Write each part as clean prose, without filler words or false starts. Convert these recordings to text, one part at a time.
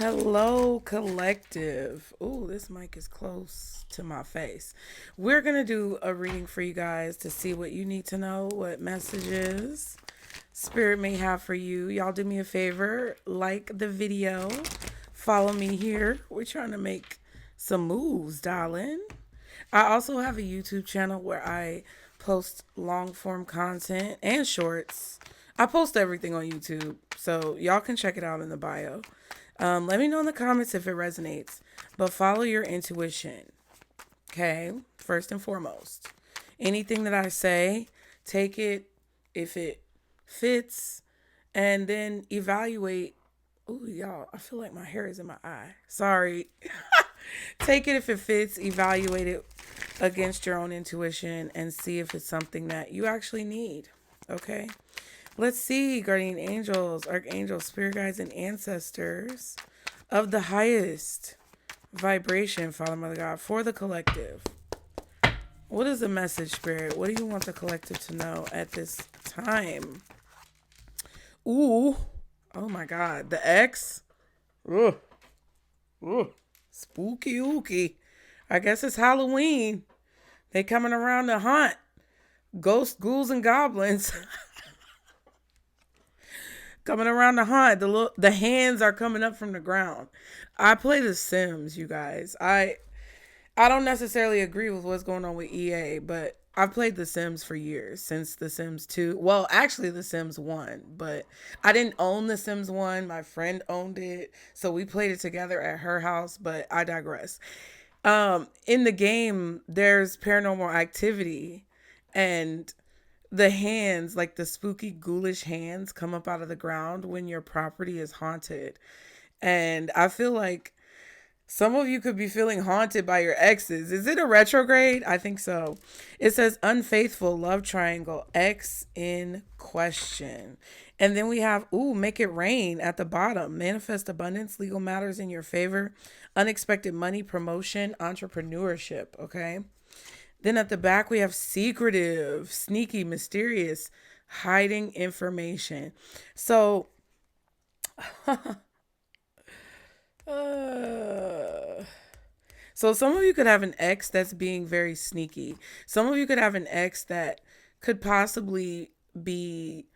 Hello, collective. Ooh, this mic is close to my face. We're going to do a reading for you guys to see what you need to know, what messages Spirit may have for you. Y'all do me a favor, like the video, follow me here. We're trying to make some moves, darling. I also have a YouTube channel where I post long form content and shorts. I post everything on YouTube, so y'all can check it out in the bio. Let me know in the comments if it resonates, but follow your intuition. Okay, first and foremost, anything that I say, take it if it fits, and then evaluate. Ooh, y'all, I feel like my hair is in my eye. Sorry. Take it if it fits, evaluate it against your own intuition, and see if it's something that you actually need. Okay? Let's see, guardian angels, archangels, spirit guides, and ancestors of the highest vibration, Father, Mother, God, for the collective. What is the message, Spirit? What do you want the collective to know at this time? Ooh. Oh, my God. The X. Ugh. Ugh. Spooky ooky. I guess it's Halloween. They coming around to hunt ghosts, ghouls, and goblins. Coming around to hunt. The hands are coming up from the ground. I play The Sims, you guys. I don't necessarily agree with what's going on with EA, but I've played The Sims for years, since The Sims 2. Well, actually The Sims 1, but I didn't own The Sims 1. My friend owned it, so we played it together at her house, but I digress. In the game, there's paranormal activity, and the hands, like the spooky, ghoulish hands, come up out of the ground when your property is haunted. And I feel like some of you could be feeling haunted by your exes. Is it a retrograde? I think so. It says unfaithful love triangle, X in question. And then we have, make it rain at the bottom. Manifest abundance, legal matters in your favor, unexpected money, promotion, entrepreneurship. Okay. Then at the back, we have secretive, sneaky, mysterious, hiding information. So, so some of you could have an ex that's being very sneaky. Some of you could have an ex that could possibly be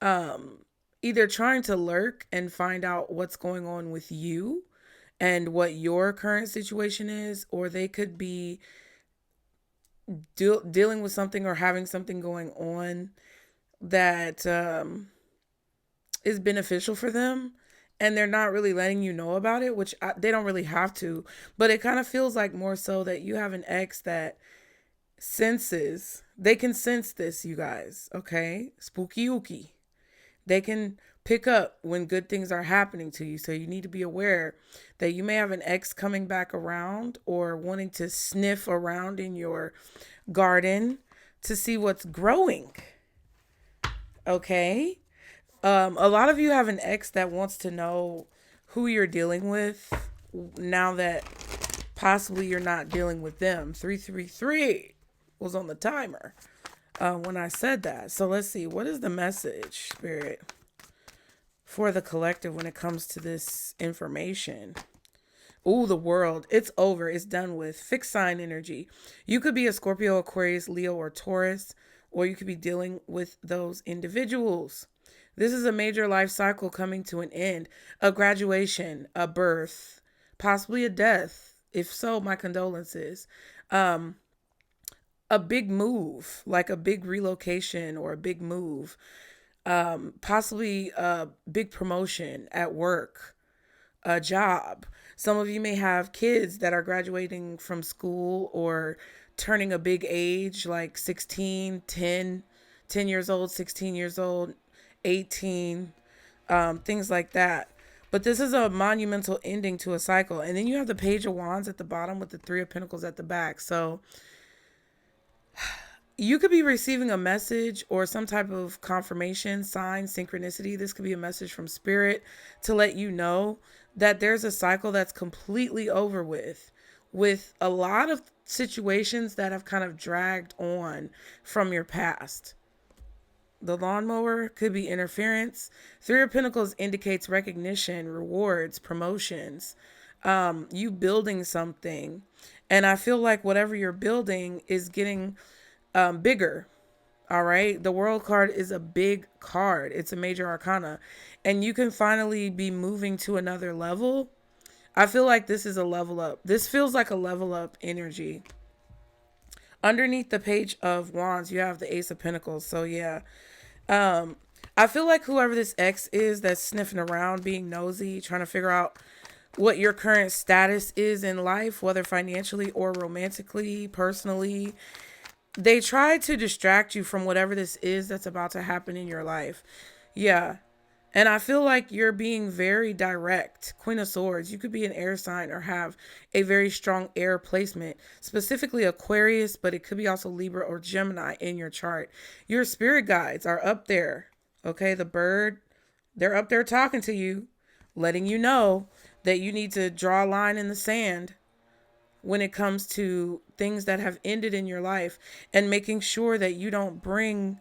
either trying to lurk and find out what's going on with you and what your current situation is, or they could be dealing with something or having something going on that is beneficial for them, and they're not really letting you know about it, which they don't really have to, but it kind of feels like more so that you have an ex that they can sense this, you guys. Okay, spooky ooky. They can pick up when good things are happening to you. So you need to be aware that you may have an ex coming back around or wanting to sniff around in your garden to see what's growing. Okay. A lot of you have an ex that wants to know who you're dealing with now that possibly you're not dealing with them. 333 was on the timer when I said that. So let's see. What is the message, Spirit, for the collective when it comes to this information? Ooh, the world. It's over. It's done with. Fixed sign energy. You could be a Scorpio, Aquarius, Leo, or Taurus, or you could be dealing with those individuals. This is a major life cycle coming to an end. A graduation, a birth, possibly a death. If so, my condolences. A big move, like a big relocation or a big move. Possibly a big promotion at work, a job. Some of you may have kids that are graduating from school or turning a big age, like 16, 10 years old, 16 years old, 18, things like that. But this is a monumental ending to a cycle. And then you have the Page of Wands at the bottom with the Three of Pentacles at the back. So you could be receiving a message or some type of confirmation, sign, synchronicity. This could be a message from Spirit to let you know that there's a cycle that's completely over with a lot of situations that have kind of dragged on from your past. The lawnmower could be interference. Three of Pentacles indicates recognition, rewards, promotions, you building something. And I feel like whatever you're building is getting bigger. All right. The World card is a big card. It's a major arcana. And you can finally be moving to another level. I feel like this is a level up. This feels like a level up energy. Underneath the Page of Wands, you have the Ace of Pentacles. So yeah. I feel like whoever this ex is that's sniffing around, being nosy, trying to figure out what your current status is in life, whether financially or romantically, personally, they try to distract you from whatever this is that's about to happen in your life. Yeah. And I feel like you're being very direct. Queen of Swords, you could be an air sign or have a very strong air placement, specifically Aquarius, but it could be also Libra or Gemini in your chart. Your spirit guides are up there. Okay, the bird, they're up there talking to you, letting you know that you need to draw a line in the sand when it comes to things that have ended in your life, and making sure that you don't bring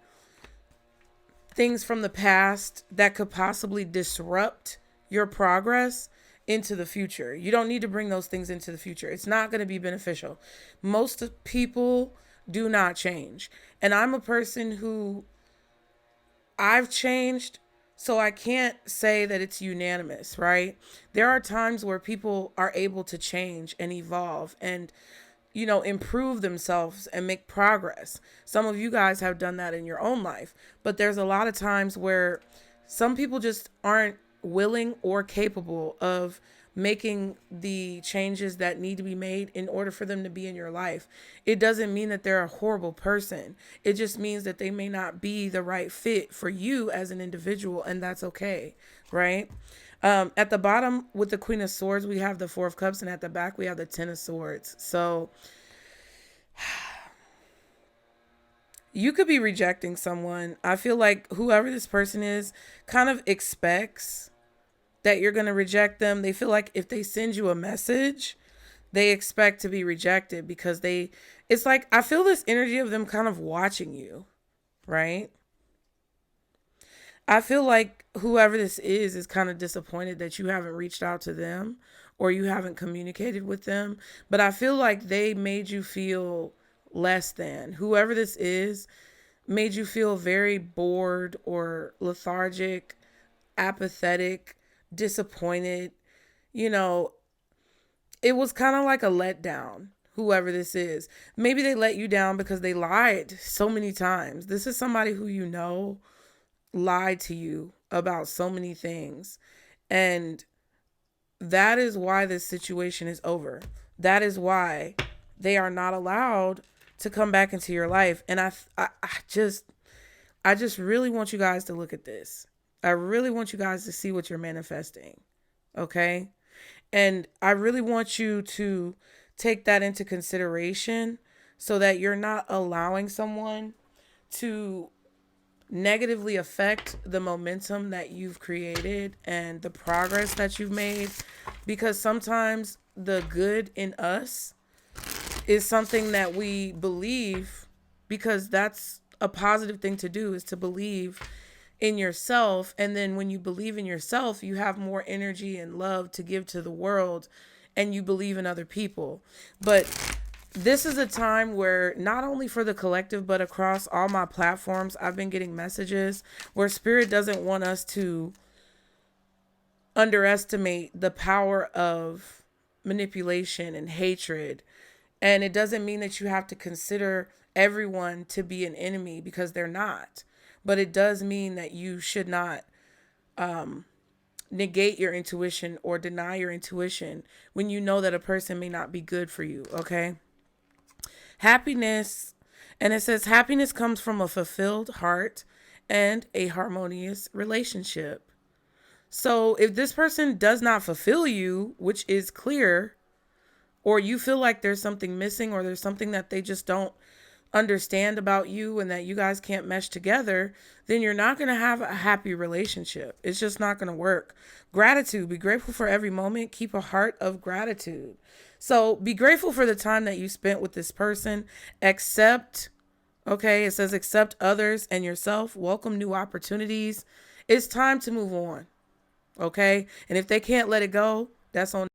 things from the past that could possibly disrupt your progress into the future. You don't need to bring those things into the future. It's not going to be beneficial. Most people do not change. And I'm a person who I've changed, so I can't say that it's unanimous, right? There are times where people are able to change and evolve and, you know, improve themselves and make progress. Some of you guys have done that in your own life, but there's a lot of times where some people just aren't willing or capable of making the changes that need to be made in order for them to be in your life. It doesn't mean that they're a horrible person. It just means that they may not be the right fit for you as an individual, and that's okay, right? At the bottom with the Queen of Swords, we have the Four of Cups, and at the back we have the Ten of Swords. So you could be rejecting someone. I feel like whoever this person is kind of expects that you're going to reject them. They feel like if they send you a message, they expect to be rejected because it's like, I feel this energy of them kind of watching you, right? I feel like whoever this is kind of disappointed that you haven't reached out to them or you haven't communicated with them. But I feel like they made you feel less than. Whoever this is made you feel very bored or lethargic, apathetic, disappointed. You know, it was kind of like a letdown. Whoever this is, maybe they let you down because they lied so many times. This is somebody who, you know, lied to you about so many things, and that is why this situation is over. That is why they are not allowed to come back into your life. And I just really want you guys to look at this. I really want you guys to see what you're manifesting. Okay? And I really want you to take that into consideration so that you're not allowing someone to negatively affect the momentum that you've created and the progress that you've made. Because sometimes the good in us is something that we believe, because that's a positive thing to do, is to believe in yourself. And then when you believe in yourself, you have more energy and love to give to the world, and you believe in other people. But this is a time where not only for the collective, but across all my platforms, I've been getting messages where Spirit doesn't want us to underestimate the power of manipulation and hatred. And it doesn't mean that you have to consider everyone to be an enemy, because they're not. But it does mean that you should not negate your intuition or deny your intuition when you know that a person may not be good for you, okay? Happiness, and it says happiness comes from a fulfilled heart and a harmonious relationship. So if this person does not fulfill you, which is clear, or you feel like there's something missing, or there's something that they just don't understand about you and that you guys can't mesh together, then you're not going to have a happy relationship. It's just not going to work. Gratitude, be grateful for every moment. Keep a heart of gratitude. So be grateful for the time that you spent with this person. Accept, Okay, it says accept others and yourself, welcome new opportunities. It's time to move on. Okay, and if they can't let it go, that's on